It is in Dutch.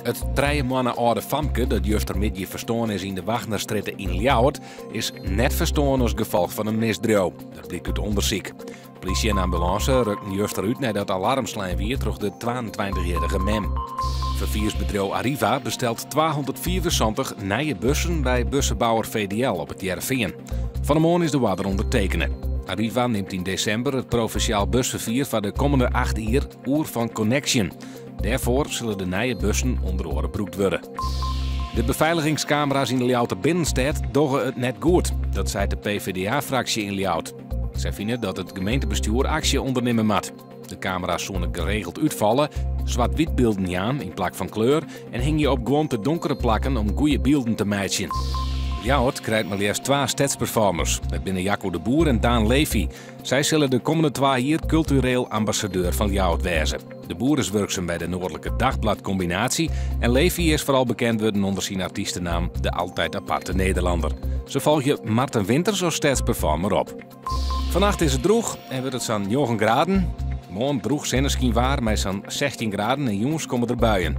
Het 3 mannen oude famke dat justermiddag verstoorn is in de Wagnerstraat in Ljouwert is net verstoorn als gevolg van een misdrijf. Dat blijkt uit onderzoek. Politie en ambulance rukten juster uit nadat alarmslijn weer terug de 22-jarige mem. Vervoersbedrijf Arriva bestelt 274 nieuwe bussen bij bussenbouwer VDL op het Jereveen. Van de morgen is de water ondertekenen. Arriva neemt in december het provinciaal busvervoer van de komende 8 jaar oer van Connection. Daarvoor zullen de nieuwe bussen onder oren broekt worden. De beveiligingscamera's in Ljouwter Binnenstad doggen het net goed. Dat zei de PvdA-fractie in Ljouwert. Zij vinden dat het gemeentebestuur actie ondernemen moet. De camera's zullen geregeld uitvallen, zwart-wit beelden aan in plak van kleur en hing je op gewoon te donkere plakken om goede beelden te matchen. Ljouwert krijgt maar eerst 2 stadsperformers. Dat binnen Jacco de Boer en Daan Levy. Zij zullen de komende 2 jaar cultureel ambassadeur van Ljouwert wezen. De Boer is werkzaam bij de Noordelijke Dagblad Combinatie en Levy is vooral bekend worden onder zijn artiestennaam De Altijd Aparte Nederlander. Ze volgen Marten Winters als stadsperformer op. Vannacht is het droog en wordt het zo'n 9 graden. Morgen droeg zonneschijn waar met zo'n 16 graden en jongens komen er buien.